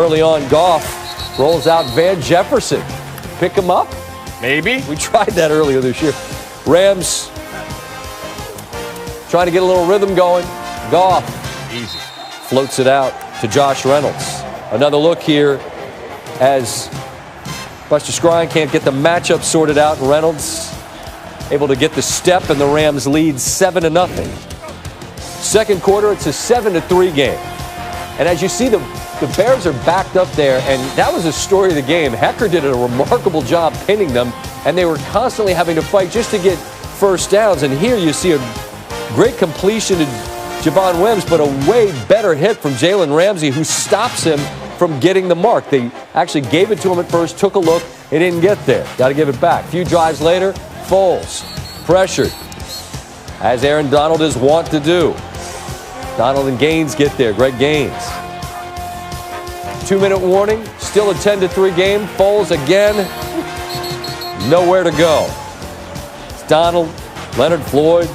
Early on, Goff rolls out Van Jefferson. Pick him up? Maybe. We tried that earlier this year. Rams trying to get a little rhythm going. Goff Easy. floats it out to Josh Reynolds. Another look here as Buster Scrine can't get the matchup sorted out. Reynolds able to get the step, and the Rams lead 7-0. Second quarter, it's a 7-3 game. And as you see, the Bears are backed up there, and that was the story of the game. Hecker did a remarkable job pinning them, and they were constantly having to fight just to get first downs. And here you see a great completion to Javon Wims, but a way better hit from Jalen Ramsey, who stops him from getting the mark. They actually gave it to him at first, took a look, it didn't get there. Got to give it back. A few drives later, Foles pressured, as Aaron Donald is wont to do. Donald and Gaines get there. Greg Gaines. 2-minute warning. Still a 10-3 game. Foles again. Nowhere to go. It's Donald, Leonard Floyd,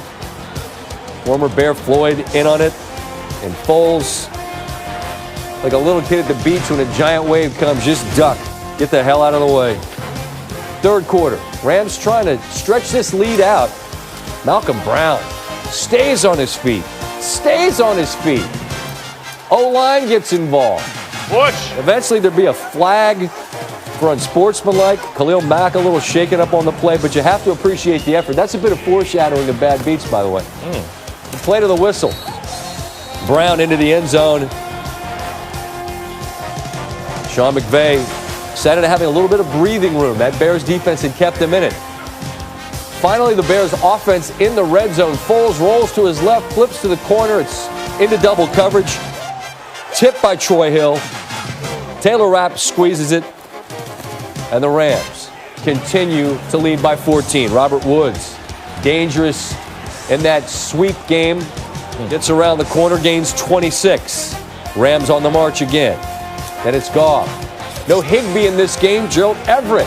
former Bear Floyd in on it. And Foles, like a little kid at the beach when a giant wave comes, just duck. Get the hell out of the way. Third quarter. Rams trying to stretch this lead out. Malcolm Brown stays on his feet. Stays on his feet. O-line gets involved. Push. Eventually there'd be a flag for unsportsmanlike. Khalil Mack a little shaken up on the play, but you have to appreciate the effort. That's a bit of foreshadowing of bad beats, by the way. The play to the whistle. Brown into the end zone. Sean McVay said it having a little bit of breathing room. That Bears defense had kept him in it. Finally, the Bears offense in the red zone. Foles rolls to his left, flips to the corner. It's into double coverage. Tipped by Troy Hill. Taylor Rapp squeezes it. And the Rams continue to lead by 14. Robert Woods, dangerous in that sweep game. Gets around the corner, gains 26. Rams on the march again. Then it's Goff. No Higbee in this game, Gerald Everett.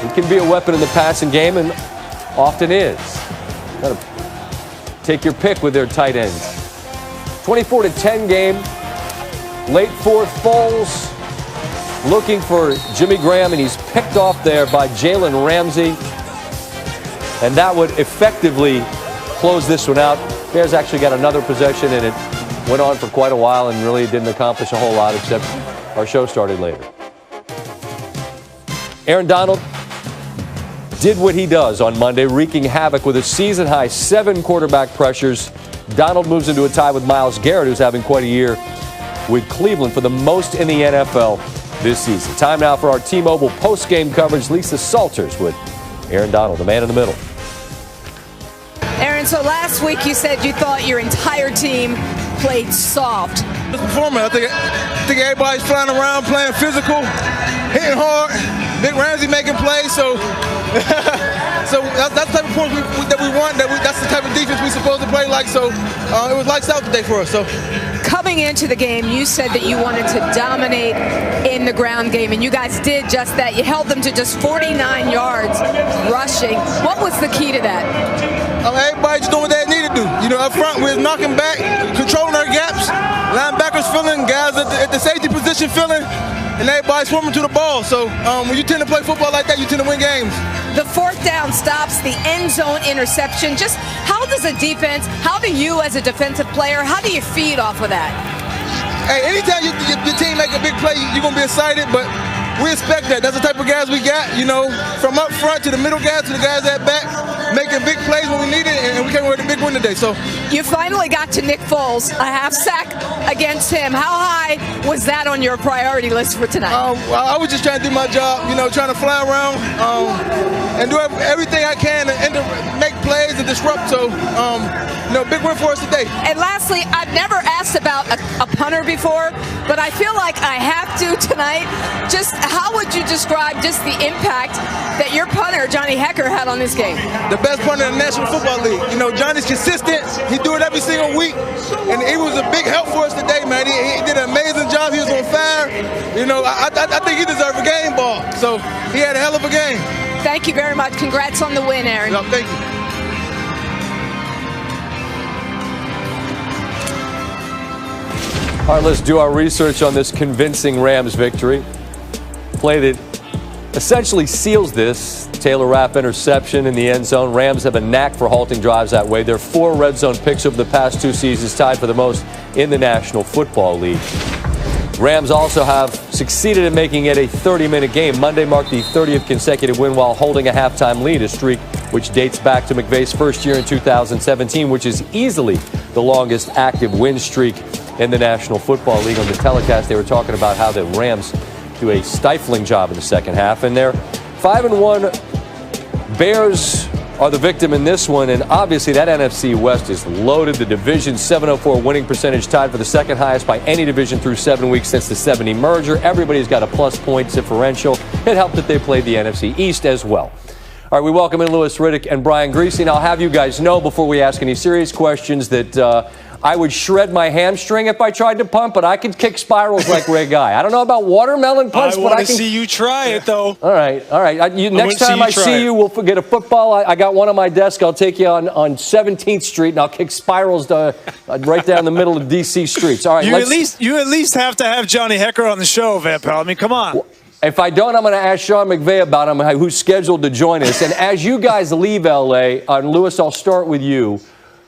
He can be a weapon in the passing game, and often is. Gotta take your pick with their tight ends. 24-10 game. Late fourth, Foles looking for Jimmy Graham, and he's picked off there by Jalen Ramsey. And that would effectively close this one out. Bears actually got another possession, and it went on for quite a while and really didn't accomplish a whole lot, except our show started later. Aaron Donald did what he does on Monday, wreaking havoc with a season-high 7 quarterback pressures. Donald moves into a tie with Myles Garrett, who's having quite a year with Cleveland for the most in the NFL this season. Time now for our T-Mobile post-game coverage. Lisa Salters with Aaron Donald, the man in the middle. Aaron, so last week you said you thought your entire team played soft. Performance. I think everybody's flying around, playing physical, hitting hard. Big Ramsey making plays, so that's the type of points that we want. That's the type of defense we're supposed to play like. So it was lights out today for us. So coming into the game, you said that you wanted to dominate in the ground game, and you guys did just that. You held them to just 49 yards rushing. What was the key to that? Everybody just doing what they need to do. You know, up front, we're knocking back, controlling our gaps. Linebackers filling, guys at the safety position filling, and everybody swarming to the ball. So when you tend to play football like that, you tend to win games. The fourth down stops, the end zone interception. Just how does a defense, how do you as a defensive player, how do you feed off of that? Hey, anytime your team make a big play, you're going to be excited, but we expect that. That's the type of guys we got, you know, from up front to the middle guys to the guys at back, making big plays when we need it, and we came away with a big win today. So you finally got to Nick Foles, a half sack against him. How high was that on your priority list for tonight? I was just trying to do my job, you know, trying to fly around and do everything I can and make plays and disrupt. So, you know, big win for us today. And lastly, I've never asked about a punter before, but I feel like I have to tonight. Just how would you describe just the impact that your punter, Johnny Hekker, had on this game? The best punter in the National Football League. You know, Johnny's consistent. He do it every single week, and he was a big help for us today, man. He did an amazing job. He was on fire. You know, I think he deserved a game ball. So he had a hell of a game. Thank you very much. Congrats on the win, Aaron. Yeah, thank you. All right, let's do our research on this convincing Rams victory. Play that essentially seals this. Taylor Rapp interception in the end zone. Rams have a knack for halting drives that way. Their 4 red zone picks over the past 2 seasons, tied for the most in the National Football League. Rams also have succeeded in making it a 30-minute game. Monday marked the 30th consecutive win while holding a halftime lead, a streak which dates back to McVay's first year in 2017, which is easily the longest active win streak in the National Football League. On the telecast, they were talking about how the Rams do a stifling job in the second half, and they're 5-1. Bears are the victim in this one, and obviously that NFC West is loaded. The division 704 winning percentage tied for the second highest by any division through 7 weeks since the 70 merger. Everybody's got a plus point differential. It helped that they played the NFC East as well. All right, we welcome in Louis Riddick and Brian Greasy, and I'll have you guys know before we ask any serious questions that I would shred my hamstring if I tried to punt, but I could kick spirals like Ray Guy. I don't know about watermelon punts, but I can. I want to see you try it, though. All right. Next time I see you, we'll get a football. I got one on my desk. I'll take you on 17th Street, and I'll kick spirals right down the middle of D.C. streets. All right. You at least have to have Johnny Hecker on the show, Van Pelt. I mean, come on. Well, if I don't, I'm going to ask Sean McVay about him, who's scheduled to join us. And as you guys leave L.A., Louis, I'll start with you.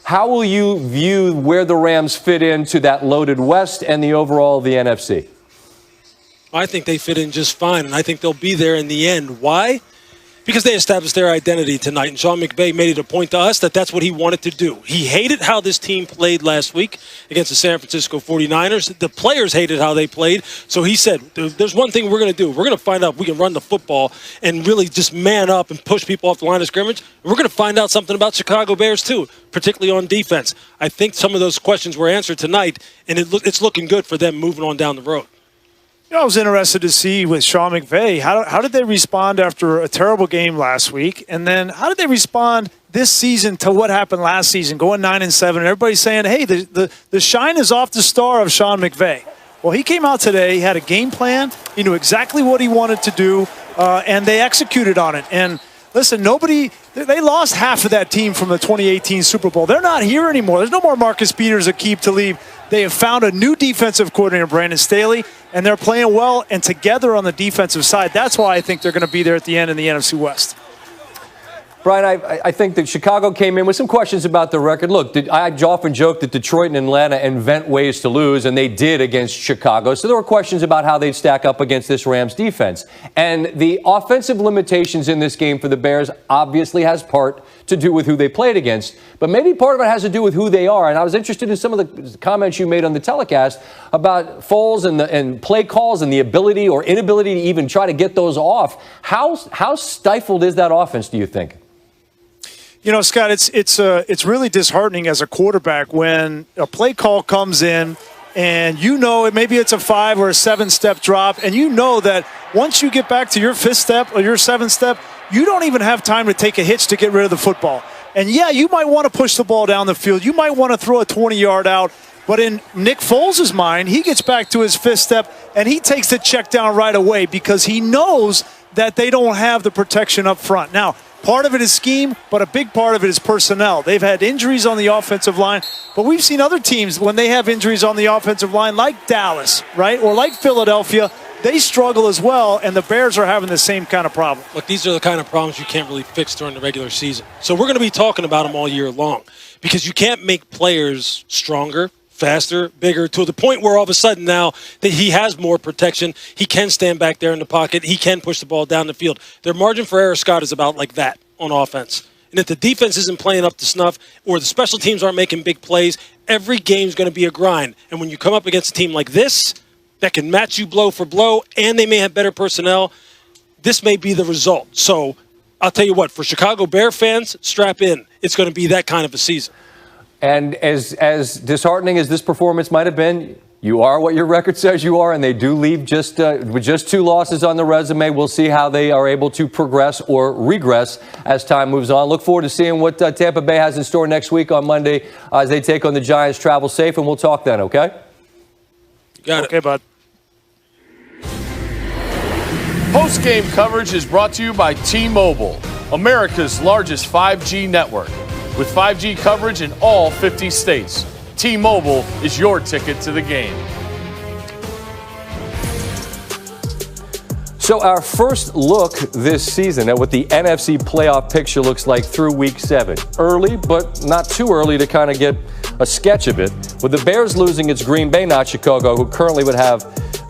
How will you view where the Rams fit into that loaded West and the overall of the NFC? I think they fit in just fine, and I think they'll be there in the end. Why? Because they established their identity tonight, and Sean McVay made it a point to us that that's what he wanted to do. He hated how this team played last week against the San Francisco 49ers. The players hated how they played, so he said, there's one thing we're going to do. We're going to find out if we can run the football and really just man up and push people off the line of scrimmage. And we're going to find out something about Chicago Bears, too, particularly on defense. I think some of those questions were answered tonight, and it's looking good for them moving on down the road. I was interested to see with Sean McVay, how did they respond after a terrible game last week? And then how did they respond this season to what happened last season, going 9-7? And everybody's saying, hey, the shine is off the star of Sean McVay. Well, he came out today, he had a game plan, he knew exactly what he wanted to do, and they executed on it. And listen, they lost half of that team from the 2018 Super Bowl. They're not here anymore. There's no more Marcus Peters, Aqib Talib. They have found a new defensive coordinator, Brandon Staley, and they're playing well and together on the defensive side. That's why I think they're going to be there at the end in the NFC West. Brian, I think that Chicago came in with some questions about the record. Look, I often joke that Detroit and Atlanta invent ways to lose, and they did against Chicago. So there were questions about how they'd stack up against this Rams defense. And the offensive limitations in this game for the Bears obviously has part to do with who they played against, but maybe part of it has to do with who they are. And I was interested in some of the comments you made on the telecast about Foles and play calls and the ability or inability to even try to get those off. How stifled is that offense, do you think? You know, Scott, it's really disheartening as a quarterback when a play call comes in and you know maybe it's a 5 or a 7-step drop, and you know that once you get back to your 5th step or your 7th step, you don't even have time to take a hitch to get rid of the football. And yeah, you might want to push the ball down the field. You might want to throw a 20-yard out. But in Nick Foles' mind, he gets back to his 5th step and he takes the check down right away because he knows that they don't have the protection up front. Now, part of it is scheme, but a big part of it is personnel. They've had injuries on the offensive line, but we've seen other teams when they have injuries on the offensive line, like Dallas, right, or like Philadelphia, they struggle as well, and the Bears are having the same kind of problem. Look, these are the kind of problems you can't really fix during the regular season. So we're going to be talking about them all year long because you can't make players stronger, faster, bigger, to the point where all of a sudden now that he has more protection, he can stand back there in the pocket, he can push the ball down the field. Their margin for error, Scott, is about like that on offense. And if the defense isn't playing up to snuff or the special teams aren't making big plays, every game's going to be a grind. And when you come up against a team like this that can match you blow for blow and they may have better personnel, this may be the result. So I'll tell you what, for Chicago Bear fans, strap in. It's going to be that kind of a season. And as disheartening as this performance might have been, you are what your record says you are, and they do leave with just 2 losses on the resume. We'll see how they are able to progress or regress as time moves on. Look forward to seeing what Tampa Bay has in store next week on Monday as they take on the Giants. Travel safe, and we'll talk then, okay? Got it. Okay, bud. Post-game coverage is brought to you by T-Mobile, America's largest 5G network. With 5G coverage in all 50 states, T-Mobile is your ticket to the game. So our first look this season at what the NFC playoff picture looks like through Week 7. Early, but not too early to kind of get a sketch of it. With the Bears losing, it's Green Bay, not Chicago, who currently would have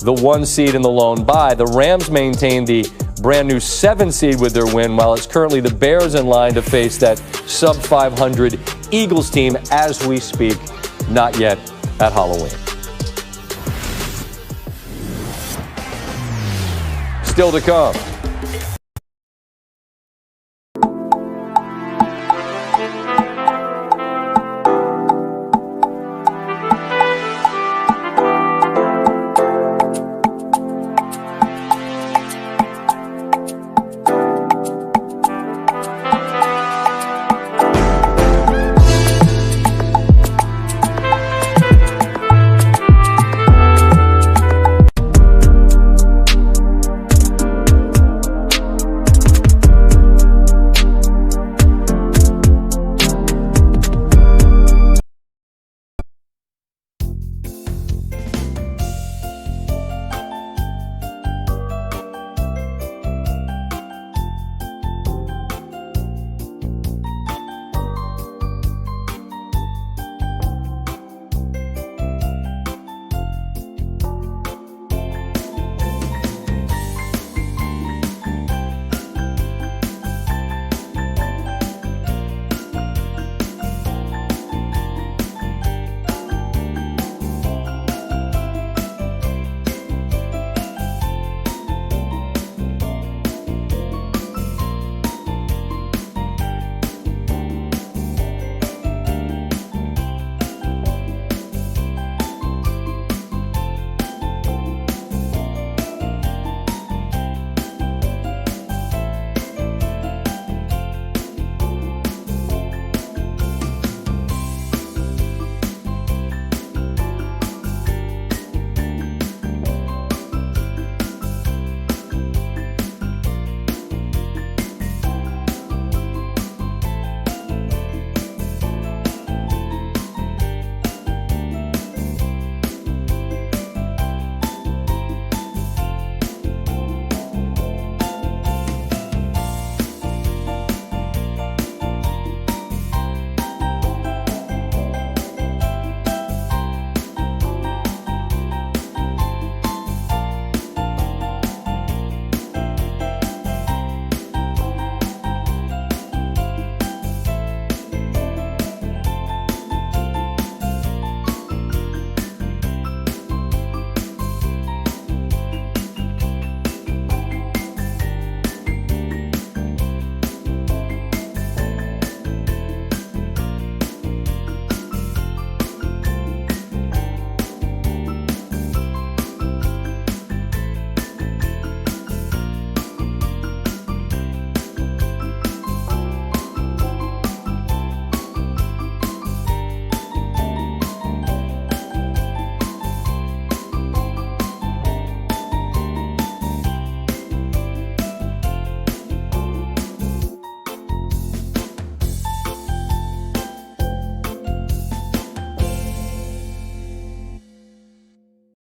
the 1 seed in the lone bye. The Rams maintain the brand new 7 seed with their win, while it's currently the Bears in line to face that sub-500 Eagles team as we speak, not yet at Halloween. Still to come.